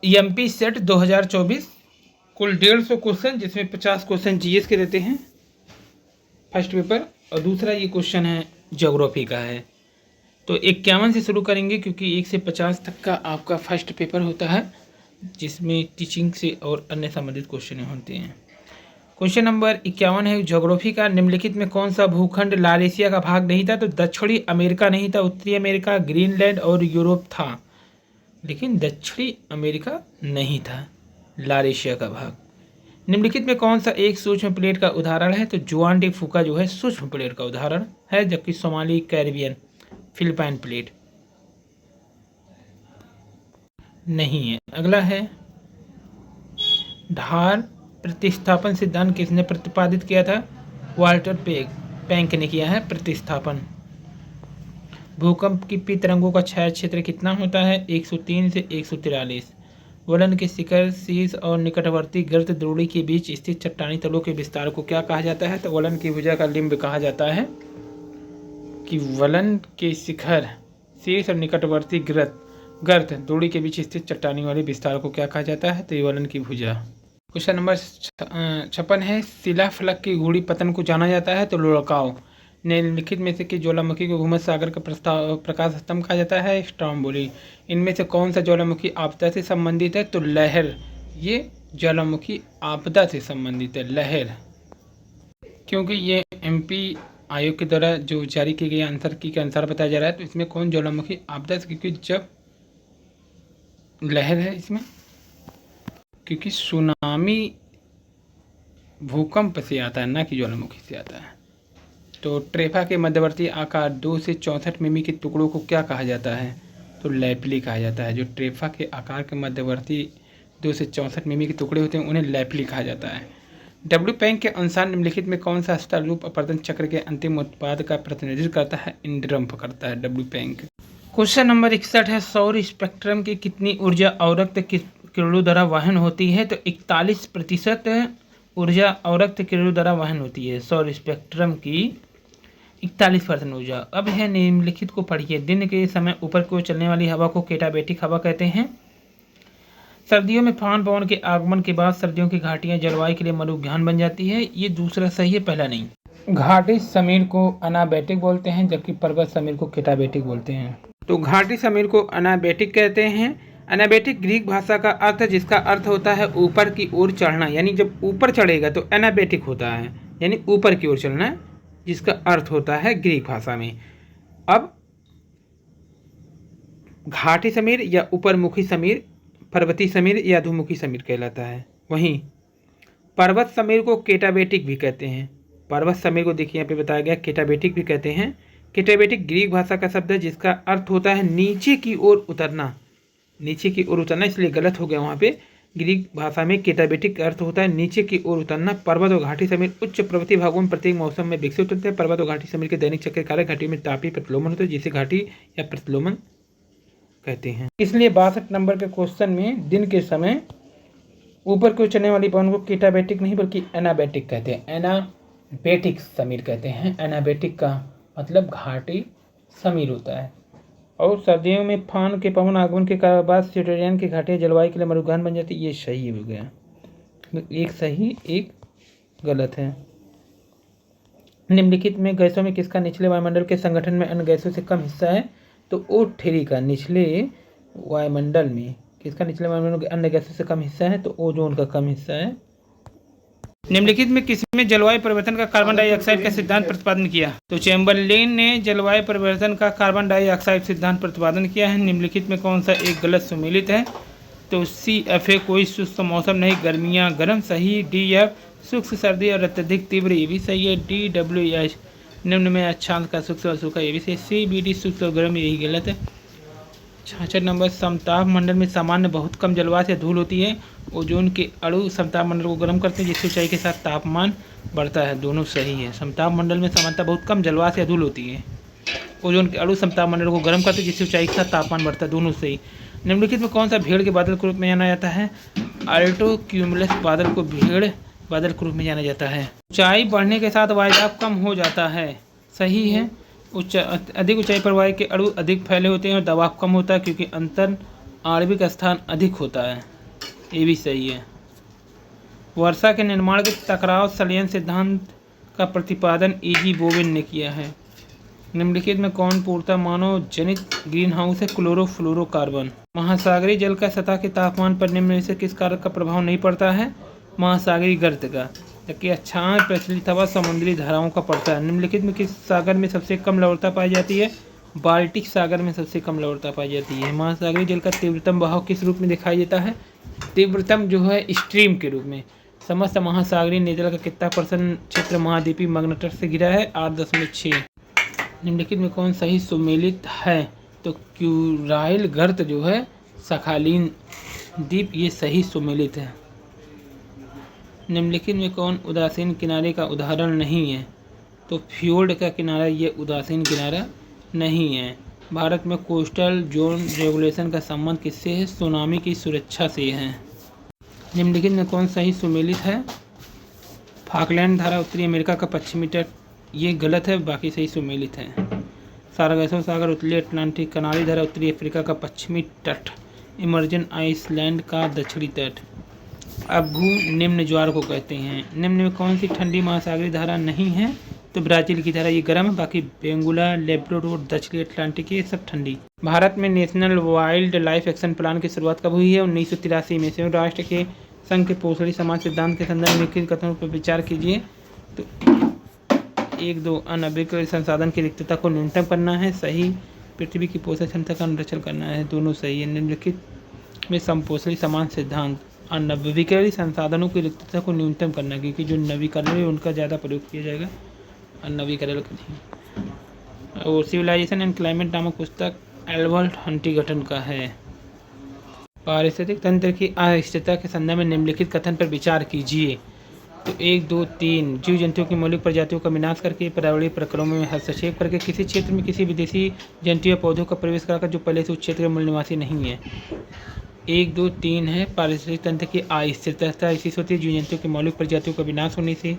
MP set 2024 कुल 150 question, जिसमें 50 question GS के रहते हैं फर्स्ट पेपर, और दूसरा ये क्वेश्चन है ज्योग्राफी का है। तो 51 से शुरू करेंगे क्योंकि 1 से 50 तक का आपका फर्स्ट पेपर होता है, जिसमें टीचिंग से और अन्य संबंधित क्वेश्चन होते हैं। क्वेश्चन नंबर 51 है ज्योग्राफी का। निम्नलिखित में कौन सा भूखंड लाल एशिया का भाग नहीं था? तो दक्षिणी अमेरिका नहीं था, उत्तरी अमेरिका, ग्रीनलैंड और यूरोप था, लेकिन दक्षिणी अमेरिका नहीं था लाल एशिया का भाग। निम्नलिखित में कौन सा एक सूक्ष्म प्लेट का उदाहरण है? तो जुआन डी फूका जो है सूक्ष्म प्लेट का उदाहरण है, जबकि सोमाली, कैरिबियन, फिलिपाइन प्लेट नहीं है। अगला है ढाल प्रतिस्थापन सिद्धांत किसने प्रतिपादित किया था? वाल्टर पैंक ने किया है प्रतिस्थापन। भूकंप की तरंगों का छाया क्षेत्र कितना होता है? 103 से 143। वलन के शिखर, शीर्ष और निकटवर्ती गर्त द्रोणी के बीच स्थित चट्टानी तलों के विस्तार को क्या कहा जाता है? तो वलन की भुजा का लिम्ब कहा जाता है। कि वलन के शिखर, शीर्ष और निकटवर्ती गर्त द्रोणी के बीच स्थित चट्टानी वाले विस्तार को क्या कहा जाता है? तो ये वलन की भुजा। क्वेश्चन नंबर 56 है शिलाफलक की घूर्णी पतन को जाना जाता है? तो लुढ़काव। निम्नलिखित में से कि ज्वालामुखी को भूमध्य सागर का प्रकाश स्तंभ कहा जाता है? स्ट्रॉम्बोली। इनमें से कौन सा ज्वालामुखी आपदा से संबंधित है? तो लहर। ये ज्वालामुखी आपदा से संबंधित है, लहर, क्योंकि ये एमपी आयोग के द्वारा जो जारी की गई आंसर की के अनुसार बताया जा रहा है। तो इसमें कौन ज्वालामुखी आपदा से, क्योंकि जब लहर है इसमें, क्योंकि सुनामी भूकंप से आता है, ना कि ज्वालामुखी से आता है। तो ट्रेफा के मध्यवर्ती आकार 2 से 64 मिमी के टुकड़ों को क्या कहा जाता है? तो लैपली कहा जाता है। जो ट्रेफा के आकार के मध्यवर्ती 2 से 64 मिमी के टुकड़े होते हैं उन्हें लैपली कहा जाता है। डब्ल्यू पैंक के अनुसार निम्नलिखित में कौन सा स्तर रूप अपवर्तन चक्र के अंतिम उत्पाद का प्रतिनिधित्व करता है? इंद्रम करता है डब्ल्यू पैंक। क्वेश्चन नंबर 61 है सौर स्पेक्ट्रम की कितनी ऊर्जा अवरक्त किरणों द्वारा वहन होती है? तो 41% ऊर्जा अवरक्त किरणों द्वारा वहन होती है सौर स्पेक्ट्रम की, 41% ऊर्जा। अब है निम्नलिखित को पढ़िए। दिन के समय ऊपर की ओर चलने वाली हवा को केटाबेटिक हवा कहते हैं। सर्दियों में फान पवन के आगमन के बाद सर्दियों की घाटियां जलवायु के लिए मरुज्ञान बन जाती है। ये दूसरा सही है, पहला नहीं। घाटी समीर को अनाबेटिक बोलते हैं, जबकि पर्वत समीर को केटाबेटिक बोलते हैं। तो घाटी समीर को अनाबेटिक कहते हैं। अनाबेटिक ग्रीक भाषा का अर्थ है जिसका अर्थ होता है ऊपर की ओर चढ़ना, यानी जब ऊपर चढ़ेगा तो अनाबेटिक होता है, यानी ऊपर की ओर चलना, जिसका अर्थ होता है ग्रीक भाषा में। अब घाटी समीर या ऊपरमुखी समीर पर्वतीय समीर या अधोमुखी समीर कहलाता है। वहीं पर्वत समीर को केटाबेटिक भी कहते हैं। पर्वत समीर को देखिए यहाँ पे बताया गया केटाबेटिक भी कहते हैं। केटाबेटिक ग्रीक भाषा का शब्द है जिसका अर्थ होता है नीचे की ओर उतरना, नीचे की ओर उतरना, इसलिए गलत हो गया वहाँ पे। ग्रीक भाषा में केटाबेटिक अर्थ होता है नीचे की ओर उतरना। पर्वत और घाटी समीर उच्च पर्वतीय भागों में प्रत्येक मौसम में विकसित होते हैं। पर्वत और घाटी समीर के दैनिक चक्र के कारण घाटी में तापीय प्रतिलोमन होता है, जिसे घाटी या प्रतिलोमन कहते हैं। इसलिए 62 नंबर के क्वेश्चन में दिन के समय ऊपर की ओर चलने वाली पवन को केटाबेटिक नहीं बल्कि एनाबेटिक कहते हैं। एनाबेटिक समीर कहते हैं। एनाबेटिक का मतलब घाटी समीर होता है। और सर्दियों में फान के पवन आगमन के बाद स्विट्जरलैंड की घाटियां जलवायु के लिए मरुज्ञान बन जाती है। ये सही हो गया, एक सही एक गलत है। निम्नलिखित में गैसों में किसका निचले वायुमंडल के संगठन में अन्य गैसों से कम हिस्सा है? तो O3 का निचले वायुमंडल में किसका निचले वायुमंडल के अन्य गैसों से कम हिस्सा है? तो ओजोन का कम हिस्सा है। निम्नलिखित में किसमें जलवायु परिवर्तन का कार्बन डाइऑक्साइड का सिद्धांत प्रतिपादन किया? तो चैम्बरलेन ने जलवायु परिवर्तन का कार्बन डाइऑक्साइड सिद्धांत प्रतिपादन किया है। निम्नलिखित में कौन सा एक गलत सुमेलित है? तो CFA कोई शुष्क मौसम नहीं, गर्मियाँ गर्म सही। DF शुष्क सर्दी और अत्यधिक तीव्र, ये भी सही है। DWS निम्न में अक्षांश का शुष्क और सूखा, ये भी सही। CBD शुष्क और गर्म, यही गलत है। 66 नंबर समताप मंडल में सामान्य बहुत कम जलवायु से धूल होती है। ओजोन के अणु समताप मंडल को गर्म करते हैं जिससे ऊंचाई के साथ तापमान बढ़ता है, दोनों सही है। समताप मंडल में सामान्यतः बहुत कम जलवायु से धूल होती है। ओजोन के अणु समताप मंडल को गर्म करते हैं जिससे ऊंचाई के साथ तापमान बढ़ता है, दोनों सही। निम्नलिखित में कौन सा भेड़ के बादल के रूप में जाना जाता है? अल्टो क्यूमुलस बादल को भेड़ बादल के रूप में जाना जाता है। ऊंचाई बढ़ने के साथ वायुदाब कम हो जाता है, सही है। अधिक ऊंचाई पर वायु के अणु अधिक फैले होते हैं और दबाव कम होता है क्योंकि अंतर आणविक स्थान अधिक होता है। ये भी सही है। वर्षा के निर्माण के टकराव संलयन सिद्धांत का प्रतिपादन E.G. बोवेन ने किया है। निम्नलिखित में कौन पूर्णतः मानव जनित ग्रीन हाउस है? क्लोरोफ्लोरोकार्बन। महासागरीय जल का सतह के तापमान पर निम्न में से किस कारक का प्रभाव नहीं पड़ता है? महासागरीय गर्त का। जबकि अक्षांश प्रचलित हवा समुद्री धाराओं का पड़ता है। निम्नलिखित में किस सागर में सबसे कम लवणता पाई जाती है? बाल्टिक सागर में सबसे कम लवणता पाई जाती है। महासागरीय जल का तीव्रतम बहाव किस रूप में दिखाई देता है? तीव्रतम जो है स्ट्रीम के रूप में। समस्त महासागरीय निजल का कितना % क्षेत्र महाद्वीपीय मग्न से घिरा है? 8.6। निम्नलिखित में कौन सही सुमेलित है? तो क्यूराइल गर्त जो है सखालीन द्वीप, ये सही सुमेलित है। निम्नलिखित में कौन उदासीन किनारे का उदाहरण नहीं है? तो फ्योर्ड का किनारा ये उदासीन किनारा नहीं है। भारत में कोस्टल जोन रेगुलेशन का संबंध किससे है? सुनामी की सुरक्षा से है। निम्नलिखित में कौन सही सुमेलित है? फाकलैंड धारा उत्तरी अमेरिका का पश्चिमी तट, ये गलत है, बाकी सही सुमेलित है। सारगासो सागर उत्तरी अटलांटिक, कनारी धारा उत्तरी अफ्रीका का पश्चिमी तट, इमर्जन आइसलैंड का दक्षिणी तट। अभू निम्न ज्वार को कहते हैं। निम्न में कौन सी ठंडी महासागरीय धारा नहीं है? तो ब्राज़ील की धारा, ये गर्म है, बाकी बेंगुला, लेब्राडोर, दक्षिणी अटलांटिक ये सब ठंडी। भारत में national wild life action plan की शुरुआत कब हुई है? 1983 में। संयुक्त राष्ट्र के संघ के पोषणी समाज सिद्धांत के संदर्भ में निम्नलिखित कथनों पर विचार कीजिए। तो 1-2 अनअभिकृत संसाधन की रिक्तता को न्यूनतम करना है, सही। पृथ्वी की पोषण क्षमता का अनुरक्षण करना है, दोनों सही है। निम्नलिखित में समपोषणी समान सिद्धांत, अनवीकरणीय संसाधनों की रिक्तता को न्यूनतम करना, क्योंकि जो नवीकरण है उनका ज़्यादा प्रयोग किया जाएगा, अनवीकरण का। और सिविलाइजेशन एंड क्लाइमेट नामक पुस्तक एल्बर्ट हंटिंगटन का है। पारिस्थितिक तंत्र की अस्थिरता के संदर्भ में निम्नलिखित कथन पर विचार कीजिए। तो 1, 2, 3 जीव जंतुओं की मौलिक प्रजातियों का विनाश करके, पर्यावरणीय प्रक्रमों में हस्तक्षेप करके, किसी क्षेत्र में किसी विदेशी जंतु या पौधों का प्रवेश कराकर जो पहले से उस क्षेत्र के मूल निवासी नहीं है। 1, 2, 3 है पारिस्थितिक तंत्र की अस्थिरता इसी से होती है जीव जंतुओं की मौलिक प्रजातियों का विनाश होने से,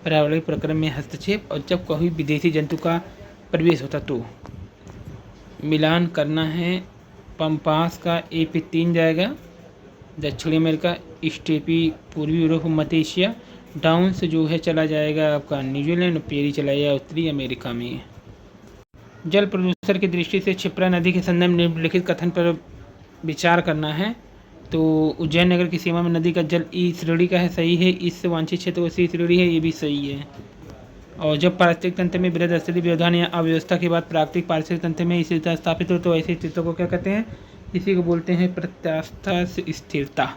पर्यावरणीय प्रक्रम में हस्तक्षेप, और जब कोई विदेशी जंतु का प्रवेश होता तो। मिलान करना है। पम्पास का AP 3 जाएगा, दक्षिणी अमेरिका, स्टेपी पूर्वी यूरोप, मध्य एशिया, डाउन्स जो है चला जाएगा आपका न्यूजीलैंड, पेरी चला जाएगा उत्तरी अमेरिका में। जल प्रदूषण की दृष्टि से क्षिप्रा नदी के संदर्भ में निम्नलिखित कथन पर विचार करना है। तो उज्जैन नगर की सीमा में नदी का जल E श्रेणी का है, सही है। इससे वांछित क्षेत्र को C श्रेणी है, ये भी सही है। और जब पारिस्थितिक तंत्र में वृहद स्थिति व्यवधान या अव्यवस्था के बाद प्राकृतिक पारिस्थितिक तंत्र में स्थिरता स्थापित हो तो ऐसी स्थितियों को क्या कहते हैं? इसी को बोलते हैं प्रत्यास्था स्थिरता।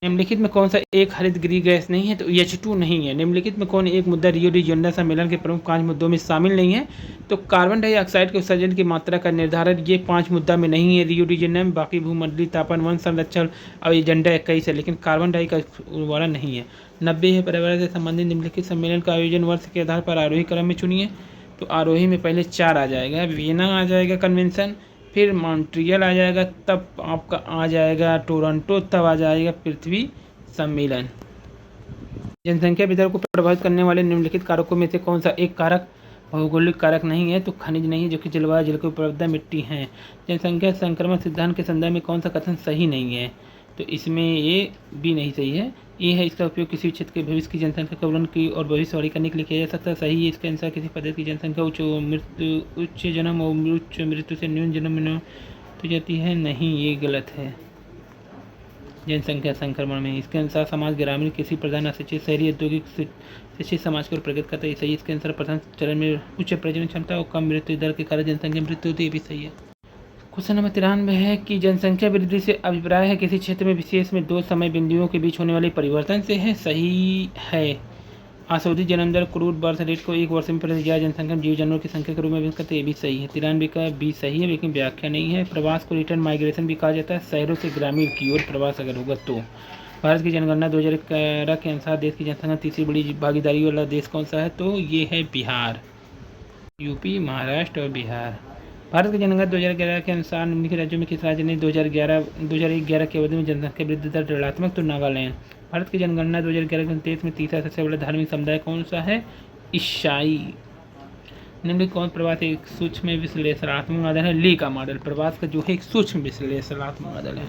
निम्नलिखित में कौन सा एक हरित गृह गैस नहीं है? तो H2 नहीं है। निम्नलिखित में कौन एक मुद्दा रियो डी जेनेरो सम्मेलन के प्रमुख 5 मुद्दों में शामिल नहीं है? तो कार्बन डाइऑक्साइड के उत्सर्जन की मात्रा का निर्धारण, ये 5 मुद्दा में नहीं है रियो डी जेनेरो में। बाकी भूमंडलीय तापमान, वन संरक्षण और एजेंडा 21 है, लेकिन कार्बन डाई का वाला नहीं है। 90 है पर्यावरण से संबंधित निम्नलिखित सम्मेलन का आयोजन वर्ष के आधार पर आरोही क्रम में चुनिए। तो आरोही में पहले 4 आ जाएगा, वियना आ जाएगा कन्वेंशन, फिर मॉन्ट्रियल आ जाएगा, तब आपका आ जाएगा टोरंटो, तब आ जाएगा पृथ्वी सम्मेलन। जनसंख्या वृद्धि को प्रभावित करने वाले निम्नलिखित कारकों में से कौन सा एक कारक भौगोलिक कारक नहीं है? तो खनिज नहीं है, जो कि जलवायु, जल की उपलब्धता, मिट्टी है। जनसंख्या संक्रमण सिद्धांत के संदर्भ में कौन सा कथन सही नहीं है? तो इसमें ये भी नहीं सही है। ये है इसका उपयोग किसी क्षेत्र के भविष्य की जनसंख्या का वर्णन की और भविष्यवाणी करने के लिए किया जा सकता है, सही है। इसके अनुसार किसी पद्धति की जनसंख्या उच्च जन्म और उच्च मृत्यु से न्यून जन्म में तो जाती है, नहीं, ये गलत है। जनसंख्या संक्रमण में इसके अनुसार समाज ग्रामीण, कृषि प्रधान, अशिक्षित, शहरी, औद्योगिक शिक्षित समाज को प्रगत करता है, सही। इसके अनुसार प्रथम चरण में उच्च प्रजनन क्षमता और कम मृत्यु दर के कारण जनसंख्या मृत्यु होती है, भी सही है। क्वेश्चन नंबर 93 है कि जनसंख्या वृद्धि से अभिप्राय है किसी क्षेत्र में विशेष में 2 समय बिंदुओं के बीच होने वाले परिवर्तन से है, सही है। आशोधित जन्म दर, क्रूड बर्थ रेट को 1 वर्ष में प्रति 1000 जनसंख्या जीव जानवरों की संख्या के रूप में व्यक्त करते हैं, ये भी सही है। 93 का भी सही है, लेकिन व्याख्या नहीं है। प्रवास को रिटर्न माइग्रेशन भी कहा जाता है, शहरों से ग्रामीण की ओर प्रवास अगर होगा तो। भारत की जनगणना 2011 के अनुसार देश की जनसंख्या तीसरी बड़ी भागीदारी वाला देश कौन सा है? तो ये है बिहार, यूपी, महाराष्ट्र और बिहार। भारत की जनगणना 2011 के अनुसार निम्नलिखित राज्यों में किस राज्य ने 2011 की अवधि में जनसंख्या वृद्धि दर ऋणात्मक? तो नागालैंड। भारत की जनगणना 2011 के देश में तीसरा सबसे बड़ा धार्मिक समुदाय कौन सा है? ईसाई। निम्नलिखित कौन प्रवास एक सूक्ष्म विश्लेषणात्मक मॉडल है? ली का मॉडल प्रवास का जो है एक सूक्ष्म विश्लेषणात्मक मॉडल है।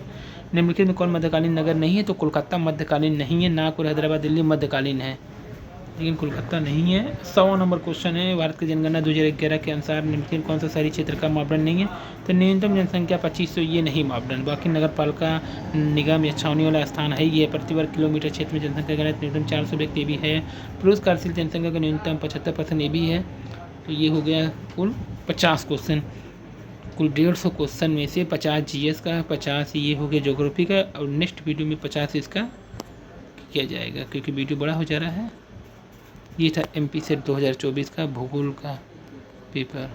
निम्नलिखित में कौन मध्यकालीन नगर नहीं है? तो कोलकाता मध्यकालीन नहीं है, नागपुर हैदराबाद दिल्ली मध्यकालीन है, लेकिन कोलकाता नहीं है। 100वां नंबर क्वेश्चन है, भारत की जनगणना 2011 के अनुसार निम्नलिखित कौन सा शहरी क्षेत्र का मापदंड नहीं है? तो न्यूनतम जनसंख्या 2500 ये नहीं मापदंड। बाकी नगर पालिका निगम या छावनी वाला स्थान है ये। प्रति वर्ग किलोमीटर क्षेत्र में जनसंख्या गणित न्यूनतम 400 व्यक्ति भी है। पुरुष कार्यशील जनसंख्या का न्यूनतम 75% ये भी है। तो ये हो गया कुल 50 क्वेश्चन। कुल 150 क्वेश्चन में से 50 जीएस का, 50 ये हो गया ज्योग्राफी का, और नेक्स्ट वीडियो में 50 इसका किया जाएगा क्योंकि वीडियो बड़ा हो जा रहा है। ये था एमपी सेट 2024 का भूगोल का पेपर।